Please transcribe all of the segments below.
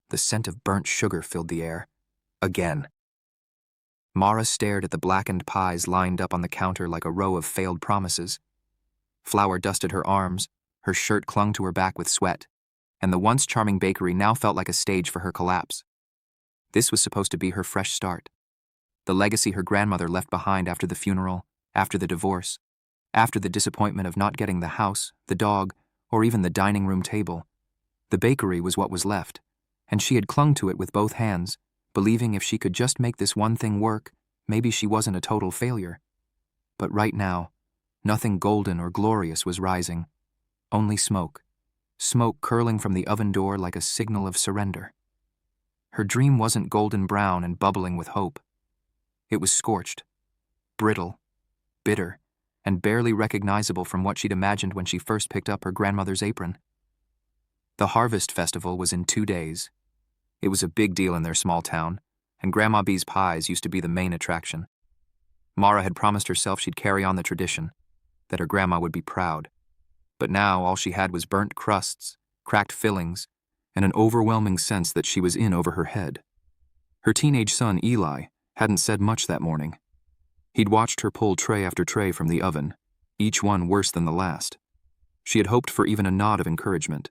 The scent of burnt sugar filled the air. Again. Mara stared at the blackened pies lined up on the counter like a row of failed promises. Flour dusted her arms, her shirt clung to her back with sweat, and the once charming bakery now felt like a stage for her collapse. This was supposed to be her fresh start. The legacy her grandmother left behind after the funeral, after the divorce, after the disappointment of not getting the house, the dog, or even the dining room table. The bakery was what was left, and she had clung to it with both hands, believing if she could just make this one thing work, maybe she wasn't a total failure. But right now, nothing golden or glorious was rising. Only smoke. Smoke curling from the oven door like a signal of surrender. Her dream wasn't golden brown and bubbling with hope. It was scorched, brittle, bitter, and barely recognizable from what she'd imagined when she first picked up her grandmother's apron. The harvest festival was in 2 days. It was a big deal in their small town, and Grandma B's pies used to be the main attraction. Mara had promised herself she'd carry on the tradition, that her grandma would be proud. But now all she had was burnt crusts, cracked fillings, and an overwhelming sense that she was in over her head. Her teenage son, Eli, hadn't said much that morning. He'd watched her pull tray after tray from the oven, each one worse than the last. She had hoped for even a nod of encouragement.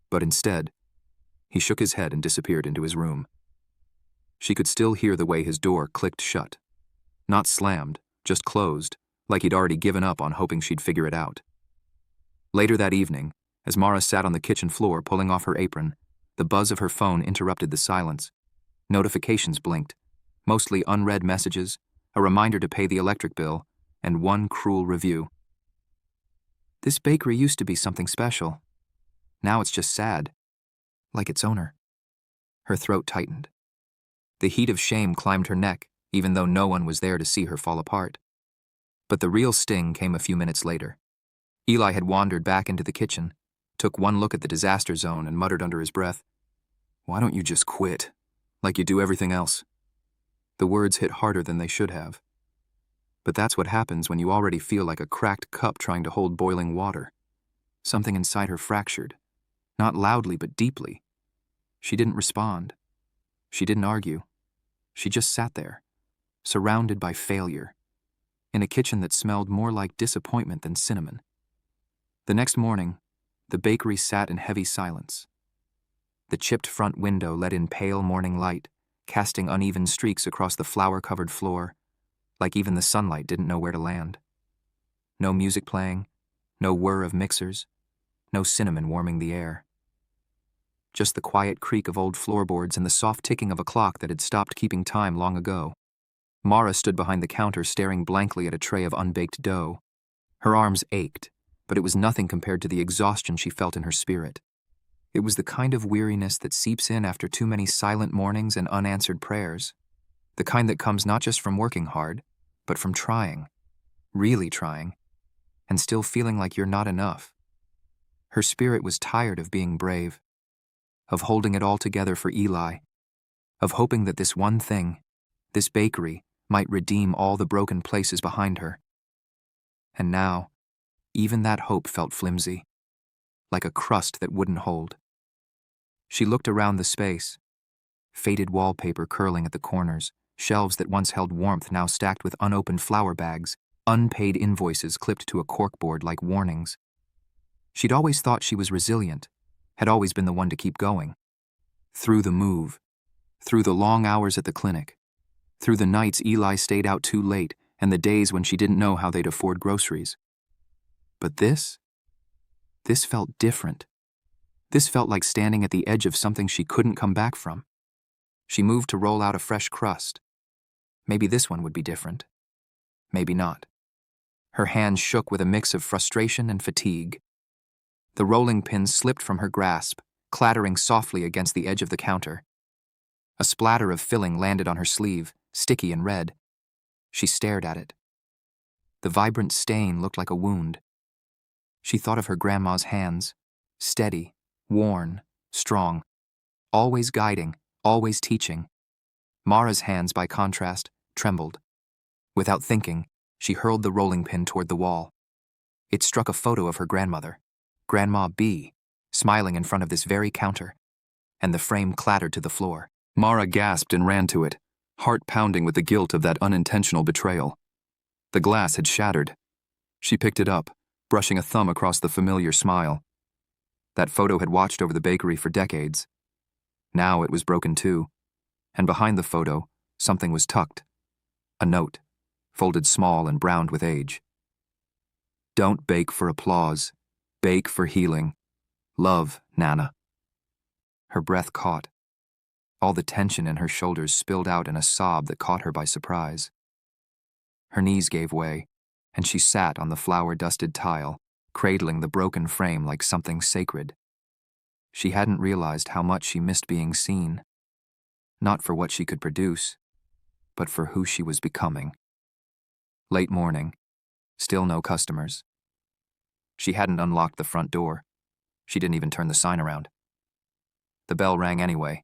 But instead, he shook his head and disappeared into his room. She could still hear the way his door clicked shut. Not slammed, just closed, like he'd already given up on hoping she'd figure it out. Later that evening, as Mara sat on the kitchen floor pulling off her apron, the buzz of her phone interrupted the silence. Notifications blinked, mostly unread messages, a reminder to pay the electric bill, and one cruel review. This bakery used to be something special. Now it's just sad. Like its owner. Her throat tightened. The heat of shame climbed her neck, even though no one was there to see her fall apart. But the real sting came a few minutes later. Eli had wandered back into the kitchen, took one look at the disaster zone and muttered under his breath, "Why don't you just quit, like you do everything else?" The words hit harder than they should have. But that's what happens when you already feel like a cracked cup trying to hold boiling water. Something inside her fractured. Not loudly, but deeply. She didn't respond. She didn't argue. She just sat there, surrounded by failure, in a kitchen that smelled more like disappointment than cinnamon. The next morning, the bakery sat in heavy silence. The chipped front window let in pale morning light, casting uneven streaks across the flour-covered floor, like even the sunlight didn't know where to land. No music playing, no whir of mixers, no cinnamon warming the air. Just the quiet creak of old floorboards and the soft ticking of a clock that had stopped keeping time long ago. Mara stood behind the counter staring blankly at a tray of unbaked dough. Her arms ached, but it was nothing compared to the exhaustion she felt in her spirit. It was the kind of weariness that seeps in after too many silent mornings and unanswered prayers. The kind that comes not just from working hard, but from trying, really trying, and still feeling like you're not enough. Her spirit was tired of being brave, of holding it all together for Eli, of hoping that this one thing, this bakery, might redeem all the broken places behind her. And now, even that hope felt flimsy, like a crust that wouldn't hold. She looked around the space, faded wallpaper curling at the corners, shelves that once held warmth now stacked with unopened flour bags, unpaid invoices clipped to a corkboard like warnings. She'd always thought she was resilient, had always been the one to keep going. Through the move, through the long hours at the clinic, through the nights Eli stayed out too late and the days when she didn't know how they'd afford groceries. But this felt different. This felt like standing at the edge of something she couldn't come back from. She moved to roll out a fresh crust. Maybe this one would be different. Maybe not. Her hands shook with a mix of frustration and fatigue. The rolling pin slipped from her grasp, clattering softly against the edge of the counter. A splatter of filling landed on her sleeve, sticky and red. She stared at it. The vibrant stain looked like a wound. She thought of her grandma's hands, steady, worn, strong, always guiding, always teaching. Mara's hands, by contrast, trembled. Without thinking, she hurled the rolling pin toward the wall. It struck a photo of her grandmother, Grandma B, smiling in front of this very counter. and the frame clattered to the floor. Mara gasped and ran to it, heart pounding with the guilt of that unintentional betrayal. The glass had shattered. She picked it up, brushing a thumb across the familiar smile. That photo had watched over the bakery for decades. Now it was broken too, and behind the photo, something was tucked. A note, folded small and browned with age. Don't bake for applause. Bake for healing. Love, Nana. Her breath caught. All the tension in her shoulders spilled out in a sob that caught her by surprise. Her knees gave way, and she sat on the flour-dusted tile, cradling the broken frame like something sacred. She hadn't realized how much she missed being seen. Not for what she could produce, but for who she was becoming. Late morning. Still no customers. She hadn't unlocked the front door. She didn't even turn the sign around. The bell rang anyway.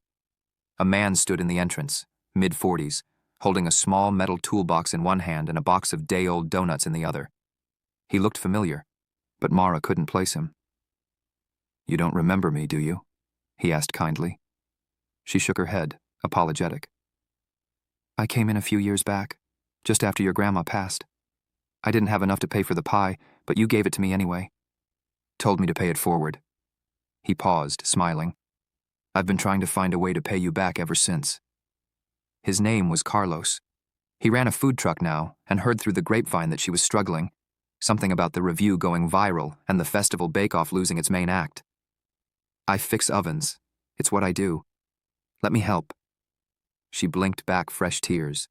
A man stood in the entrance, mid-40s, holding a small metal toolbox in one hand and a box of day-old donuts in the other. He looked familiar, but Mara couldn't place him. You don't remember me, do you? He asked kindly. She shook her head, apologetic. I came in a few years back, just after your grandma passed. I didn't have enough to pay for the pie, but you gave it to me anyway. Told me to pay it forward. He paused, smiling. I've been trying to find a way to pay you back ever since. His name was Carlos. He ran a food truck now and heard through the grapevine that she was struggling, something about the review going viral and the festival bake-off losing its main act. I fix ovens. It's what I do. Let me help. She blinked back fresh tears,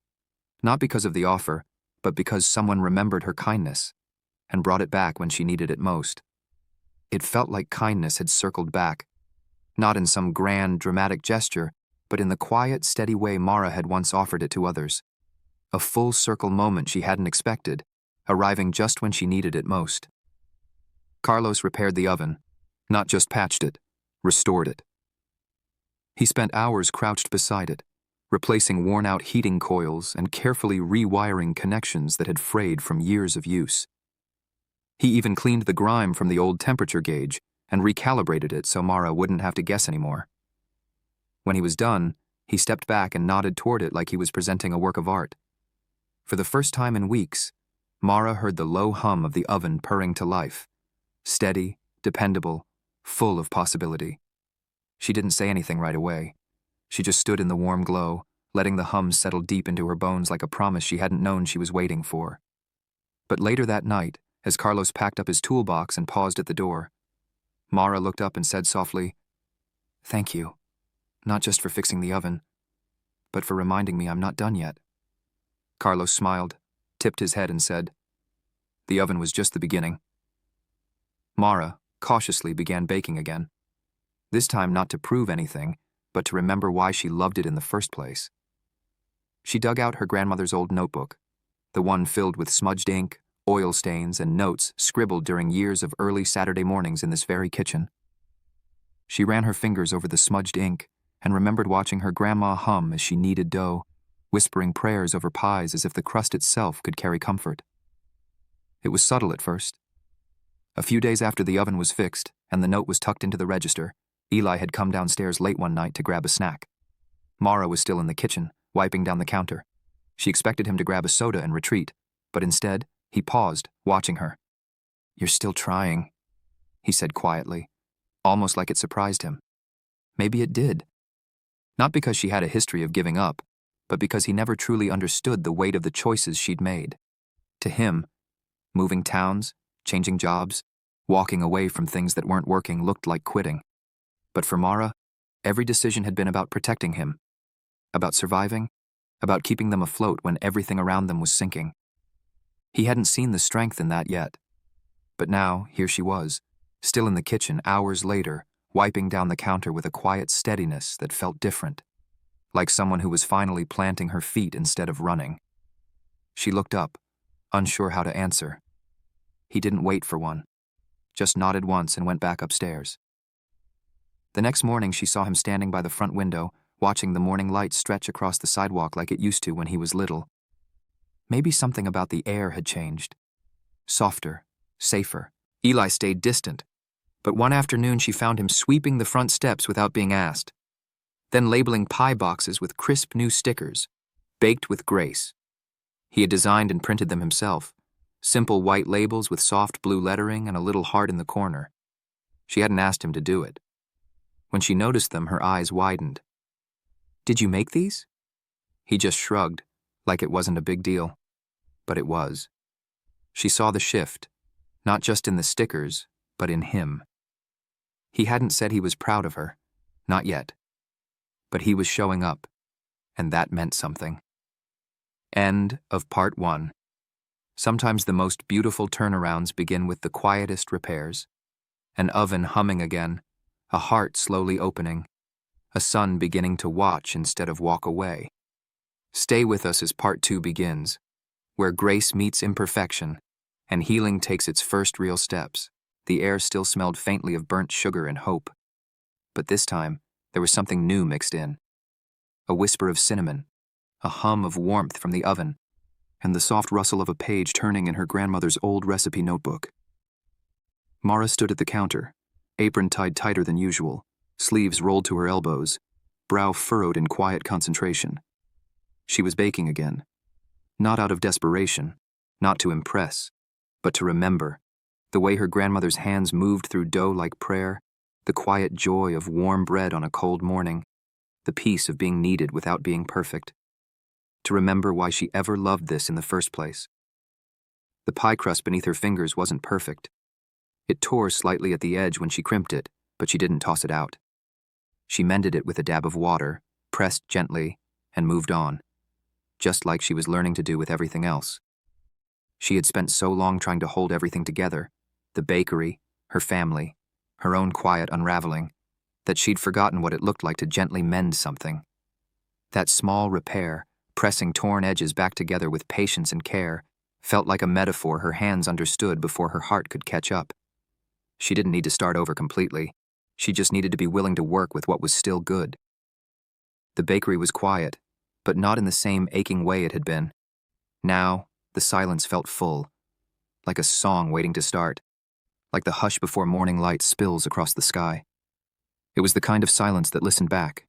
not because of the offer, but because someone remembered her kindness and brought it back when she needed it most. It felt like kindness had circled back, not in some grand, dramatic gesture, but in the quiet, steady way Mara had once offered it to others. A full-circle moment she hadn't expected, arriving just when she needed it most. Carlos repaired the oven, not just patched it, restored it. He spent hours crouched beside it, replacing worn-out heating coils and carefully rewiring connections that had frayed from years of use. He even cleaned the grime from the old temperature gauge and recalibrated it so Mara wouldn't have to guess anymore. When he was done, he stepped back and nodded toward it like he was presenting a work of art. For the first time in weeks, Mara heard the low hum of the oven purring to life, steady, dependable, full of possibility. She didn't say anything right away. She just stood in the warm glow, letting the hum settle deep into her bones like a promise she hadn't known she was waiting for. But later that night, as Carlos packed up his toolbox and paused at the door, Mara looked up and said softly, "Thank you, not just for fixing the oven, but for reminding me I'm not done yet." Carlos smiled, tipped his head and said, "The oven was just the beginning." Mara cautiously began baking again, this time not to prove anything, but to remember why she loved it in the first place. She dug out her grandmother's old notebook, the one filled with smudged ink, oil stains, and notes scribbled during years of early Saturday mornings in this very kitchen. She ran her fingers over the smudged ink and remembered watching her grandma hum as she kneaded dough, whispering prayers over pies as if the crust itself could carry comfort. It was subtle at first. A few days after the oven was fixed and the note was tucked into the register, Eli had come downstairs late one night to grab a snack. Mara was still in the kitchen, wiping down the counter. She expected him to grab a soda and retreat, but instead, he paused, watching her. "You're still trying," he said quietly, almost like it surprised him. Maybe it did. Not because she had a history of giving up, but because he never truly understood the weight of the choices she'd made. To him, moving towns, changing jobs, walking away from things that weren't working looked like quitting. But for Mara, every decision had been about protecting him, about surviving, about keeping them afloat when everything around them was sinking. He hadn't seen the strength in that yet. But now, here she was, still in the kitchen hours later, wiping down the counter with a quiet steadiness that felt different, like someone who was finally planting her feet instead of running. She looked up, unsure how to answer. He didn't wait for one, just nodded once and went back upstairs. The next morning she saw him standing by the front window, watching the morning light stretch across the sidewalk like it used to when he was little. Maybe something about the air had changed. Softer, safer. Eli stayed distant, but one afternoon she found him sweeping the front steps without being asked, then labeling pie boxes with crisp new stickers, baked with grace. He had designed and printed them himself, simple white labels with soft blue lettering and a little heart in the corner. She hadn't asked him to do it. When she noticed them, her eyes widened. "Did you make these?" He just shrugged, like it wasn't a big deal. But it was. She saw the shift, not just in the stickers, but in him. He hadn't said he was proud of her, not yet. But he was showing up, and that meant something. End of part 1. Sometimes the most beautiful turnarounds begin with the quietest repairs. An oven humming again, a heart slowly opening, a sun beginning to watch instead of walk away. Stay with us as part 2 begins, where grace meets imperfection, and healing takes its first real steps. The air still smelled faintly of burnt sugar and hope. But this time, there was something new mixed in. A whisper of cinnamon, a hum of warmth from the oven, and the soft rustle of a page turning in her grandmother's old recipe notebook. Mara stood at the counter, apron tied tighter than usual, sleeves rolled to her elbows, brow furrowed in quiet concentration. She was baking again, not out of desperation, not to impress, but to remember, the way her grandmother's hands moved through dough like prayer, the quiet joy of warm bread on a cold morning, the peace of being kneaded without being perfect. To remember why she ever loved this in the first place. The pie crust beneath her fingers wasn't perfect. It tore slightly at the edge when she crimped it, but she didn't toss it out. She mended it with a dab of water, pressed gently, and moved on, just like she was learning to do with everything else. She had spent so long trying to hold everything together, the bakery, her family, her own quiet unraveling, that she'd forgotten what it looked like to gently mend something. That small repair, pressing torn edges back together with patience and care, felt like a metaphor her hands understood before her heart could catch up. She didn't need to start over completely. She just needed to be willing to work with what was still good. The bakery was quiet, but not in the same aching way it had been. Now, the silence felt full, like a song waiting to start, like the hush before morning light spills across the sky. It was the kind of silence that listened back.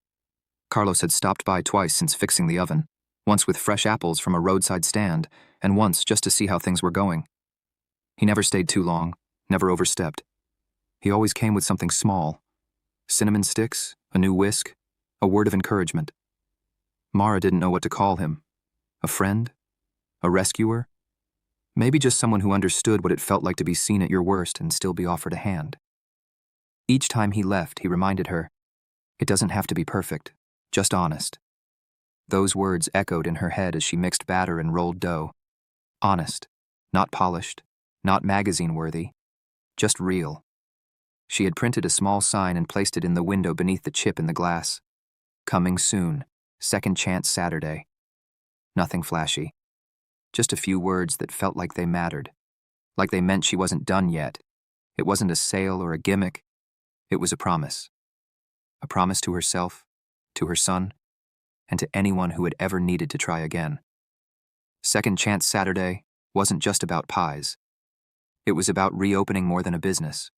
Carlos had stopped by twice since fixing the oven, once with fresh apples from a roadside stand, and once just to see how things were going. He never stayed too long, never overstepped. He always came with something small. Cinnamon sticks, a new whisk, a word of encouragement. Mara didn't know what to call him. A friend? A rescuer? Maybe just someone who understood what it felt like to be seen at your worst and still be offered a hand. Each time he left, he reminded her, it doesn't have to be perfect, just honest. Those words echoed in her head as she mixed batter and rolled dough. Honest, not polished, not magazine-worthy, just real. She had printed a small sign and placed it in the window beneath the chip in the glass. Coming soon, second chance Saturday. Nothing flashy. Just a few words that felt like they mattered. Like they meant she wasn't done yet. It wasn't a sale or a gimmick. It was a promise. A promise to herself, to her son, and to anyone who had ever needed to try again. Second Chance Saturday wasn't just about pies. It was about reopening more than a business.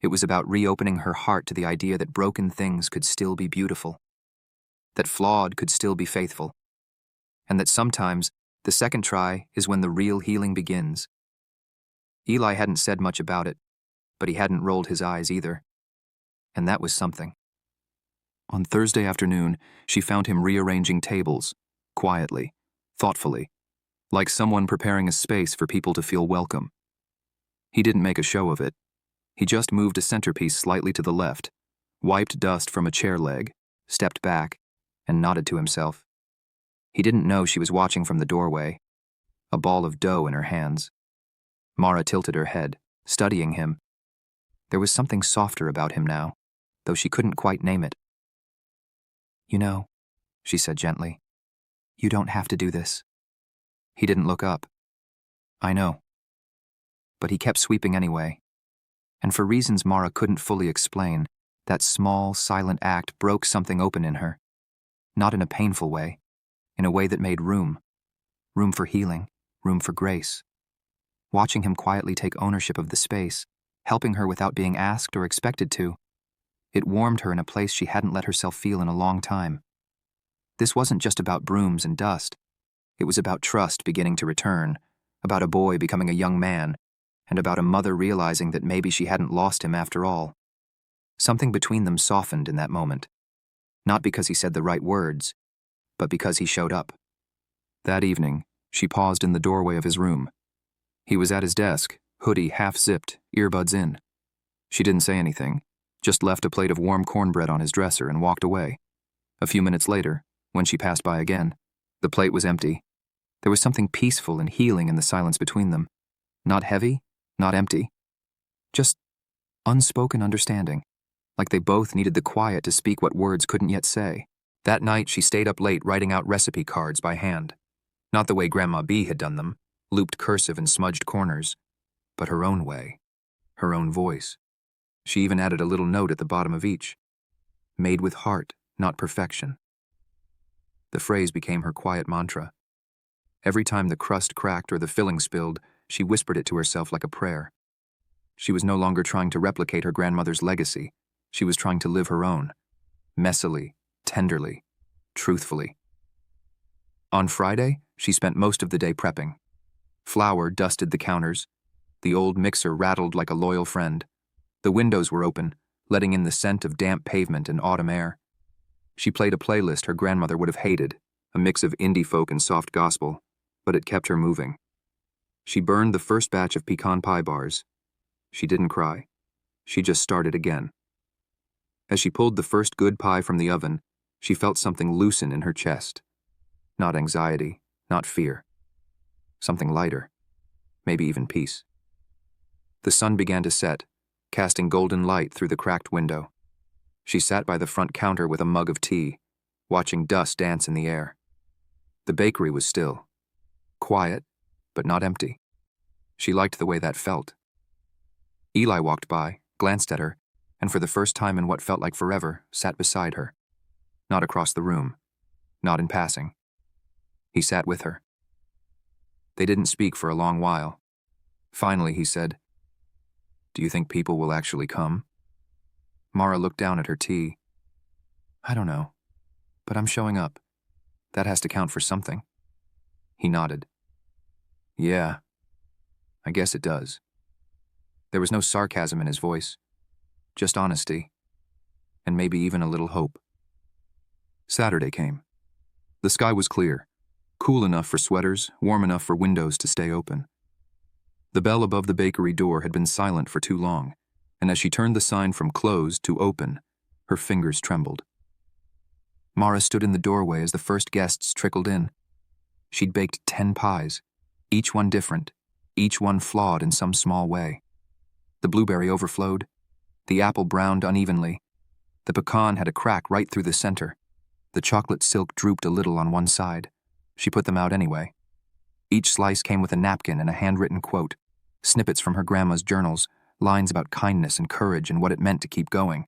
It was about reopening her heart to the idea that broken things could still be beautiful, that flawed could still be faithful, and that sometimes the second try is when the real healing begins. Eli hadn't said much about it, but he hadn't rolled his eyes either. And that was something. On Thursday afternoon, she found him rearranging tables, quietly, thoughtfully, like someone preparing a space for people to feel welcome. He didn't make a show of it. He just moved a centerpiece slightly to the left, wiped dust from a chair leg, stepped back, and nodded to himself. He didn't know she was watching from the doorway, a ball of dough in her hands. Mara tilted her head, studying him. There was something softer about him now, though she couldn't quite name it. You know, she said gently, you don't have to do this. He didn't look up. I know. But he kept sweeping anyway. And for reasons Mara couldn't fully explain, that small, silent act broke something open in her. Not in a painful way, in a way that made room. Room for healing, room for grace. Watching him quietly take ownership of the space, helping her without being asked or expected to, It warmed her in a place she hadn't let herself feel in a long time. This wasn't just about brooms and dust. It was about trust beginning to return, about a boy becoming a young man, and about a mother realizing that maybe she hadn't lost him after all. Something between them softened in that moment. Not because he said the right words, but because he showed up. That evening, she paused in the doorway of his room. He was at his desk, hoodie half-zipped, earbuds in. She didn't say anything, just left a plate of warm cornbread on his dresser and walked away. A few minutes later, when she passed by again, the plate was empty. There was something peaceful and healing in the silence between them. Not heavy, not empty. Just unspoken understanding, like they both needed the quiet to speak what words couldn't yet say. That night, she stayed up late writing out recipe cards by hand. Not the way Grandma B had done them, looped cursive and smudged corners, but her own way, her own voice. She even added a little note at the bottom of each. Made with heart, not perfection. The phrase became her quiet mantra. Every time the crust cracked or the filling spilled, she whispered it to herself like a prayer. She was no longer trying to replicate her grandmother's legacy. She was trying to live her own. Messily, tenderly, truthfully. On Friday, she spent most of the day prepping. Flour dusted the counters. The old mixer rattled like a loyal friend. The windows were open, letting in the scent of damp pavement and autumn air. She played a playlist her grandmother would have hated, a mix of indie folk and soft gospel, but it kept her moving. She burned the first batch of pecan pie bars. She didn't cry. She just started again. As she pulled the first good pie from the oven, she felt something loosen in her chest. Not anxiety, not fear. Something lighter, maybe even peace. The sun began to set, casting golden light through the cracked window. She sat by the front counter with a mug of tea, watching dust dance in the air. The bakery was still. Quiet, but not empty. She liked the way that felt. Eli walked by, glanced at her, and for the first time in what felt like forever, sat beside her. Not across the room. Not in passing. He sat with her. They didn't speak for a long while. Finally, he said, "Do you think people will actually come?" Mara looked down at her tea. "I don't know, but I'm showing up. That has to count for something." He nodded. "Yeah, I guess it does." There was no sarcasm in his voice, just honesty, and maybe even a little hope. Saturday came. The sky was clear, cool enough for sweaters, warm enough for windows to stay open. The bell above the bakery door had been silent for too long, and as she turned the sign from closed to open, her fingers trembled. Mara stood in the doorway as the first guests trickled in. She'd baked 10 pies, each one different, each one flawed in some small way. The blueberry overflowed. The apple browned unevenly. The pecan had a crack right through the center. The chocolate silk drooped a little on one side. She put them out anyway. Each slice came with a napkin and a handwritten quote, snippets from her grandma's journals, lines about kindness and courage and what it meant to keep going.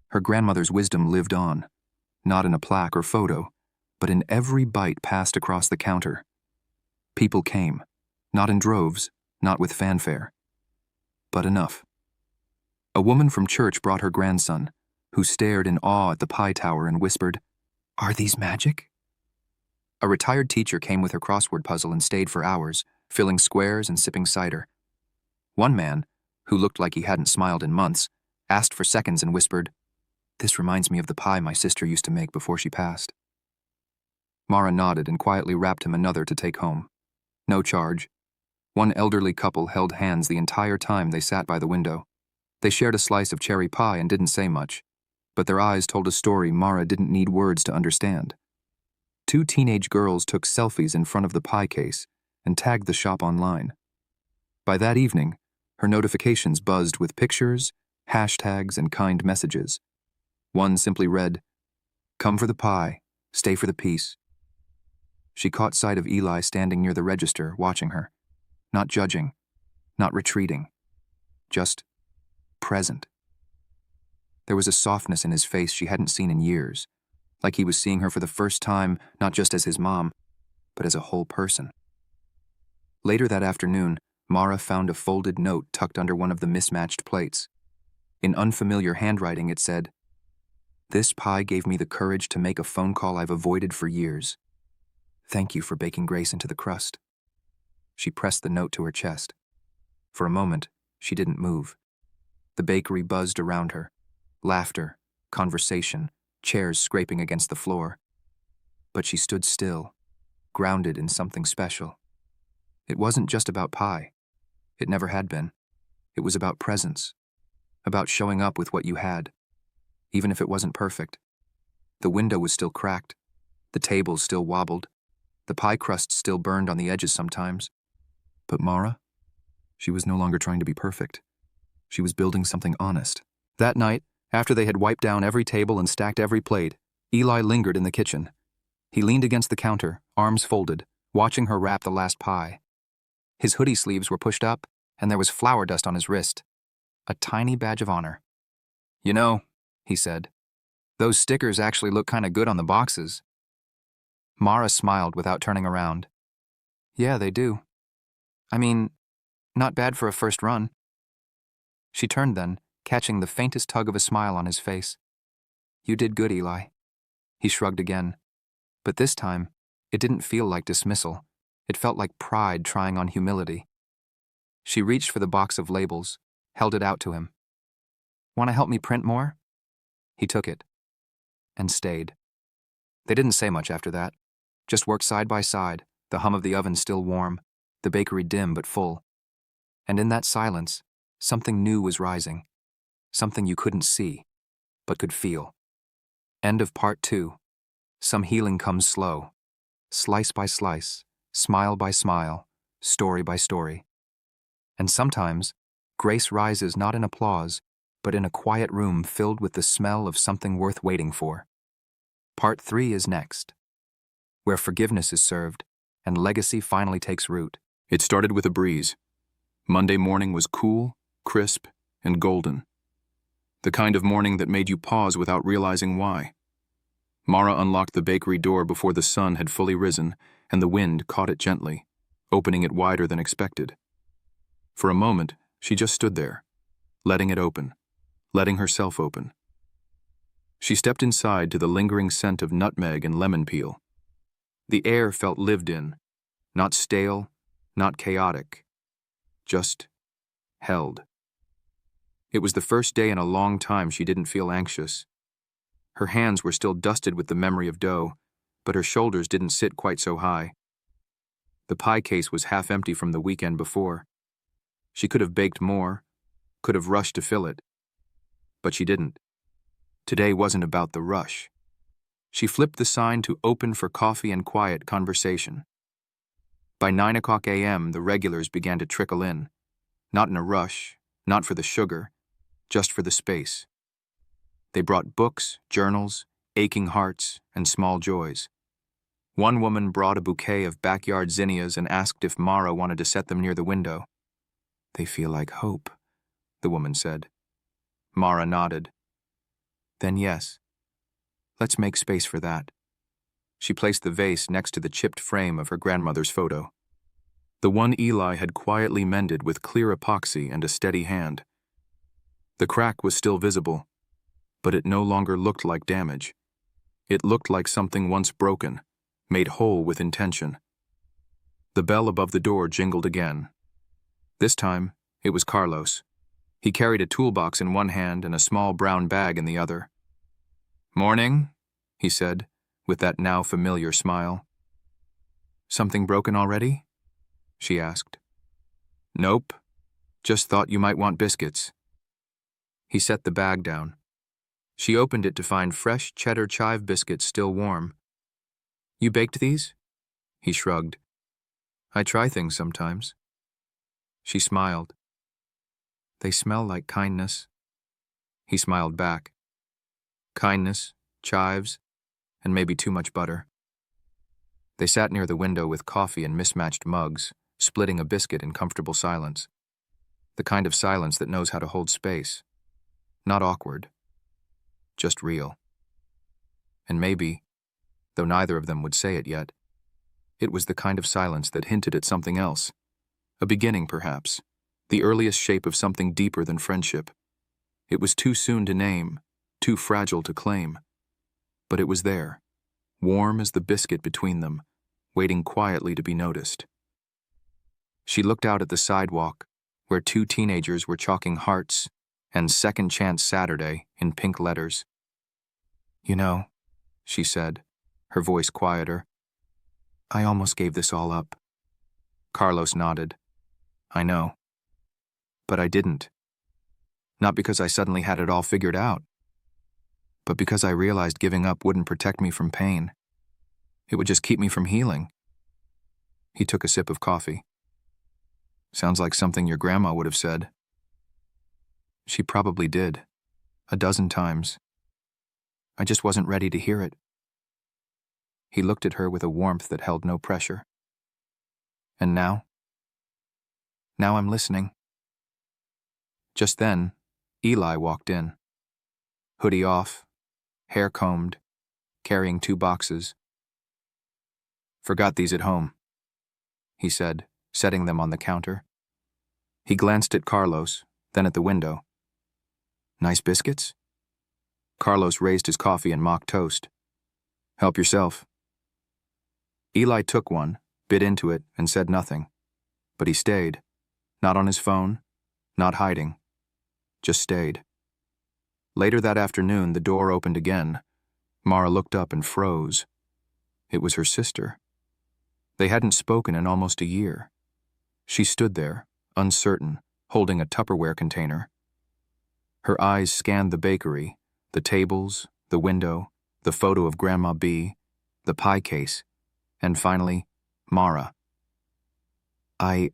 Her grandmother's wisdom lived on, not in a plaque or photo, but in every bite passed across the counter. People came, not in droves, not with fanfare, but enough. A woman from church brought her grandson, who stared in awe at the pie tower and whispered, "Are these magic?" A retired teacher came with her crossword puzzle and stayed for hours, filling squares and sipping cider. One man, who looked like he hadn't smiled in months, asked for seconds and whispered, "This reminds me of the pie my sister used to make before she passed." Mara nodded and quietly wrapped him another to take home. No charge. One elderly couple held hands the entire time they sat by the window. They shared a slice of cherry pie and didn't say much, but their eyes told a story Mara didn't need words to understand. 2 teenage girls took selfies in front of the pie case and tagged the shop online. By that evening, her notifications buzzed with pictures, hashtags, and kind messages. One simply read, "Come for the pie, stay for the peace." She caught sight of Eli standing near the register, watching her. Not judging, not retreating, just present. There was a softness in his face she hadn't seen in years, like he was seeing her for the first time, not just as his mom, but as a whole person. Later that afternoon, Mara found a folded note tucked under one of the mismatched plates. In unfamiliar handwriting, it said, "This pie gave me the courage to make a phone call I've avoided for years. Thank you for baking grace into the crust." She pressed the note to her chest. For a moment, she didn't move. The bakery buzzed around her. Laughter, conversation, chairs scraping against the floor. But she stood still, grounded in something special. It wasn't just about pie. It never had been. It was about presence, about showing up with what you had, even if it wasn't perfect. The window was still cracked. The table still wobbled. The pie crust still burned on the edges sometimes. But Mara? She was no longer trying to be perfect. She was building something honest. That night, after they had wiped down every table and stacked every plate, Eli lingered in the kitchen. He leaned against the counter, arms folded, watching her wrap the last pie. His hoodie sleeves were pushed up, and there was flour dust on his wrist. A tiny badge of honor. "You know," he said, "those stickers actually look kind of good on the boxes." Mara smiled without turning around. "Yeah, they do. I mean, not bad for a first run." She turned then, catching the faintest tug of a smile on his face. "You did good, Eli." He shrugged again. But this time, it didn't feel like dismissal. It felt like pride trying on humility. She reached for the box of labels, held it out to him. "Want to help me print more?" He took it, and stayed. They didn't say much after that. Just worked side by side, the hum of the oven still warm, the bakery dim but full. And in that silence, something new was rising. Something you couldn't see, but could feel. End of part 2. Some healing comes slow. Slice by slice, smile by smile, story by story. And sometimes, grace rises not in applause, but in a quiet room filled with the smell of something worth waiting for. Part 3 is next, where forgiveness is served and legacy finally takes root. It started with a breeze. Monday morning was cool, crisp, and golden. The kind of morning that made you pause without realizing why. Mara unlocked the bakery door before the sun had fully risen, and the wind caught it gently, opening it wider than expected. For a moment, she just stood there, letting it open, letting herself open. She stepped inside to the lingering scent of nutmeg and lemon peel. The air felt lived in, not stale, not chaotic, just held. It was the first day in a long time she didn't feel anxious. Her hands were still dusted with the memory of dough, but her shoulders didn't sit quite so high. The pie case was half empty from the weekend before. She could have baked more, could have rushed to fill it. But she didn't. Today wasn't about the rush. She flipped the sign to "Open for coffee and quiet conversation." By 9 a.m., the regulars began to trickle in. Not in a rush, not for the sugar, just for the space. They brought books, journals, aching hearts, and small joys. One woman brought a bouquet of backyard zinnias and asked if Mara wanted to set them near the window. "They feel like hope," the woman said. Mara nodded. "Then yes. Let's make space for that." She placed the vase next to the chipped frame of her grandmother's photo. The one Eli had quietly mended with clear epoxy and a steady hand. The crack was still visible, but it no longer looked like damage. It looked like something once broken, made whole with intention. The bell above the door jingled again. This time, it was Carlos. He carried a toolbox in one hand and a small brown bag in the other. "Morning," he said, with that now familiar smile. "Something broken already?" she asked. "Nope. Just thought you might want biscuits." He set the bag down. She opened it to find fresh cheddar chive biscuits still warm. "You baked these?" He shrugged. "I try things sometimes." She smiled. "They smell like kindness." He smiled back. Kindness, chives, and maybe too much butter. They sat near the window with coffee in mismatched mugs, splitting a biscuit in comfortable silence. The kind of silence that knows how to hold space. Not awkward. Just real. And maybe, though neither of them would say it yet, it was the kind of silence that hinted at something else. A beginning, perhaps. The earliest shape of something deeper than friendship. It was too soon to name, too fragile to claim. But it was there, warm as the biscuit between them, waiting quietly to be noticed. She looked out at the sidewalk, where two teenagers were chalking hearts and Second Chance Saturday in pink letters. "You know," she said, her voice quieter, "I almost gave this all up." Carlos nodded. "I know. But I didn't. Not because I suddenly had it all figured out, but because I realized giving up wouldn't protect me from pain. It would just keep me from healing." He took a sip of coffee. "Sounds like something your grandma would have said." "She probably did. 12 times. I just wasn't ready to hear it." He looked at her with a warmth that held no pressure. "And now?" "Now I'm listening." Just then, Eli walked in. Hoodie off, hair combed, carrying 2 boxes. "Forgot these at home," he said, setting them on the counter. He glanced at Carlos, then at the window. "Nice biscuits?" Carlos raised his coffee and mock toast. "Help yourself." Eli took one, bit into it, and said nothing. But he stayed, not on his phone, not hiding, just stayed. Later that afternoon, the door opened again. Mara looked up and froze. It was her sister. They hadn't spoken in almost a year. She stood there, uncertain, holding a Tupperware container. Her eyes scanned the bakery, the tables, the window, the photo of Grandma B, the pie case, and finally, Mara. I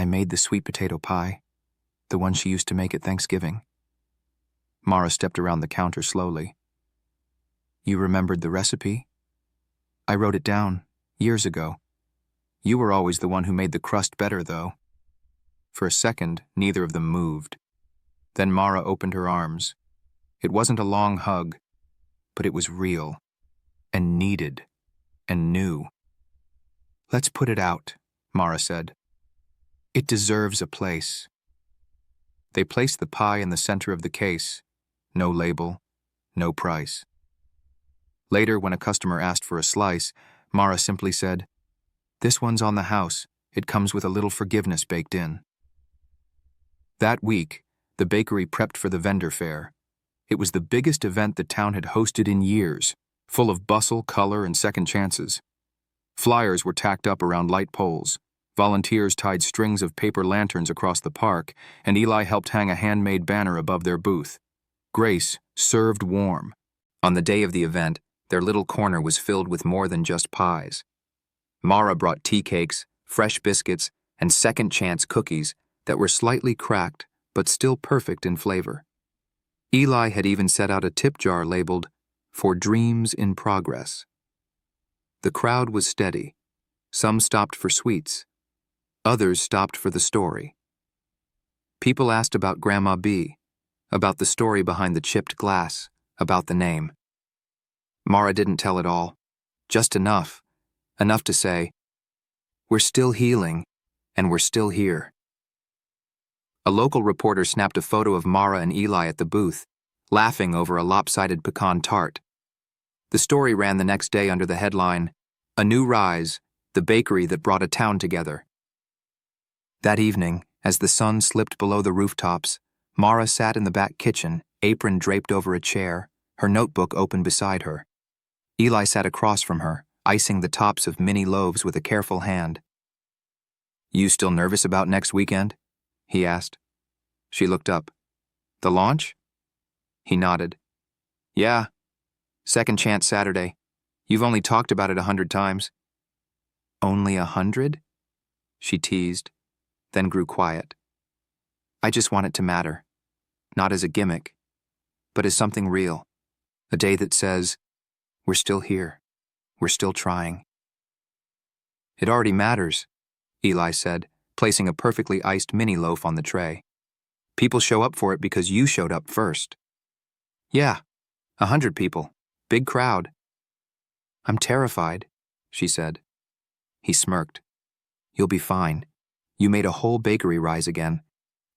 made the sweet potato pie, the one she used to make at Thanksgiving." Mara stepped around the counter slowly. "You remembered the recipe?" "I wrote it down, years ago. You were always the one who made the crust better, though." For a second, neither of them moved. Then Mara opened her arms. It wasn't a long hug, but it was real, and needed, and new. "Let's put it out," Mara said. "It deserves a place." They placed the pie in the center of the case. No label, no price. Later, when a customer asked for a slice, Mara simply said, "This one's on the house. It comes with a little forgiveness baked in." That week, the bakery prepped for the vendor fair. It was the biggest event the town had hosted in years, full of bustle, color, and second chances. Flyers were tacked up around light poles. Volunteers tied strings of paper lanterns across the park, and Eli helped hang a handmade banner above their booth. Grace served warm. On the day of the event, their little corner was filled with more than just pies. Mara brought tea cakes, fresh biscuits, and second chance cookies that were slightly cracked but still perfect in flavor. Eli had even set out a tip jar labeled, "For Dreams in Progress." The crowd was steady. Some stopped for sweets. Others stopped for the story. People asked about Grandma B, about the story behind the chipped glass, about the name. Mara didn't tell it all, just enough to say, "We're still healing, and we're still here." A local reporter snapped a photo of Mara and Eli at the booth, laughing over a lopsided pecan tart. The story ran the next day under the headline, "A New Rise, the bakery that brought a town together." That evening, as the sun slipped below the rooftops, Mara sat in the back kitchen, apron draped over a chair, her notebook open beside her. Eli sat across from her, icing the tops of mini loaves with a careful hand. "You still nervous about next weekend?" he asked. She looked up. "The launch?" He nodded. "Yeah. Second Chance Saturday. You've only talked about it 100 times. "Only 100? She teased, then grew quiet. "I just want it to matter. Not as a gimmick, but as something real. A day that says, we're still here. We're still trying." "It already matters," Eli said, placing a perfectly iced mini loaf on the tray. "People show up for it because you showed up first." "Yeah, 100 people. Big crowd." "I'm terrified," she said. He smirked. "You'll be fine. You made a whole bakery rise again."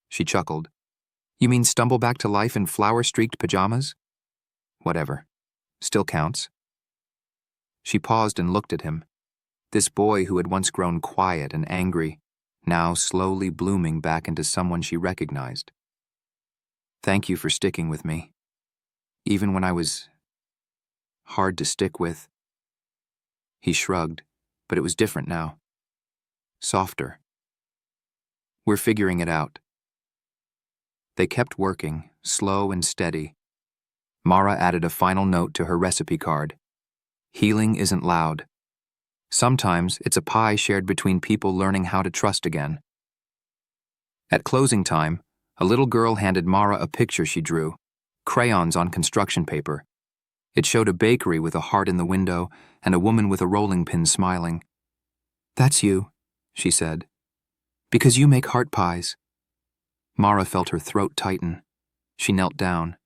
She chuckled. You mean stumble back to life in flower-streaked pajamas? Whatever. Still counts. She paused and looked at him. This boy who had once grown quiet and angry, now slowly blooming back into someone she recognized. Thank you for sticking with me. Even when I was hard to stick with. He shrugged, but it was different now. Softer. We're figuring it out. They kept working, slow and steady. Mara added a final note to her recipe card. Healing isn't loud. Sometimes it's a pie shared between people learning how to trust again. At closing time, a little girl handed Mara a picture she drew, crayons on construction paper. It showed a bakery with a heart in the window and a woman with a rolling pin smiling. That's you, she said. Because you make heart pies. Mara felt her throat tighten. She knelt down.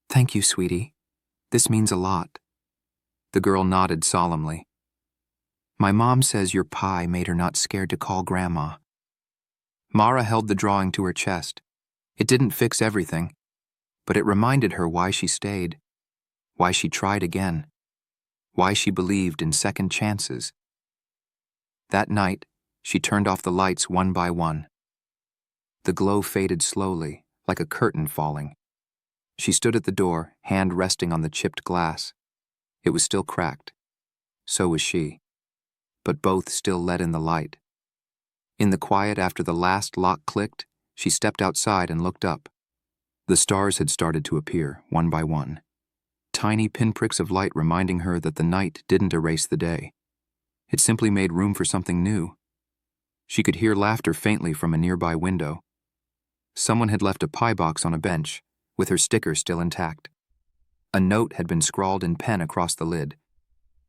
Thank you, sweetie. This means a lot. The girl nodded solemnly. My mom says your pie made her not scared to call Grandma. Mara held the drawing to her chest. It didn't fix everything, but it reminded her why she stayed, why she tried again, why she believed in second chances. That night, she turned off the lights one by one. The glow faded slowly, like a curtain falling. She stood at the door, hand resting on the chipped glass. It was still cracked. So was she. But both still let in the light. In the quiet after the last lock clicked, she stepped outside and looked up. The stars had started to appear, one by one. Tiny pinpricks of light reminding her that the night didn't erase the day. It simply made room for something new. She could hear laughter faintly from a nearby window. Someone had left a pie box on a bench, with her sticker still intact. A note had been scrawled in pen across the lid.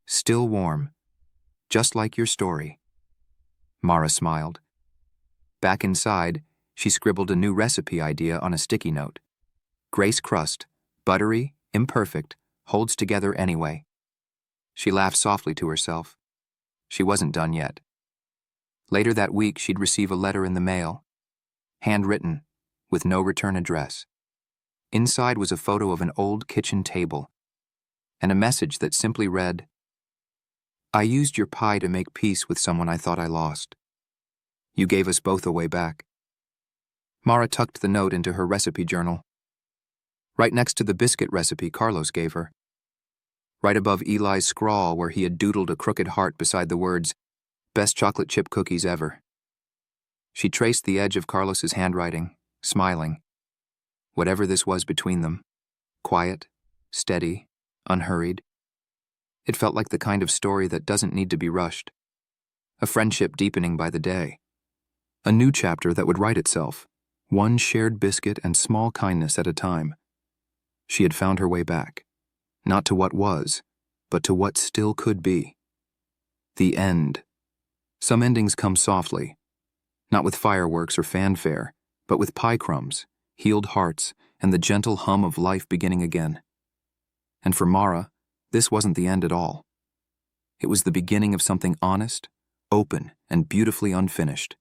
Still warm. Just like your story. Mara smiled. Back inside, she scribbled a new recipe idea on a sticky note. Grace crust, buttery, imperfect, holds together anyway. She laughed softly to herself. She wasn't done yet. Later that week, she'd receive a letter in the mail. Handwritten, with no return address. Inside was a photo of an old kitchen table, and a message that simply read, I used your pie to make peace with someone I thought I lost. You gave us both a way back. Mara tucked the note into her recipe journal. Right next to the biscuit recipe Carlos gave her. Right above Eli's scrawl where he had doodled a crooked heart beside the words, Best chocolate chip cookies ever. She traced the edge of Carlos's handwriting, smiling. Whatever this was between them, quiet, steady, unhurried. It felt like the kind of story that doesn't need to be rushed. A friendship deepening by the day. A new chapter that would write itself, one shared biscuit and small kindness at a time. She had found her way back, not to what was, but to what still could be. The end. Some endings come softly, not with fireworks or fanfare, but with pie crumbs, healed hearts, and the gentle hum of life beginning again. And for Mara, this wasn't the end at all. It was the beginning of something honest, open, and beautifully unfinished.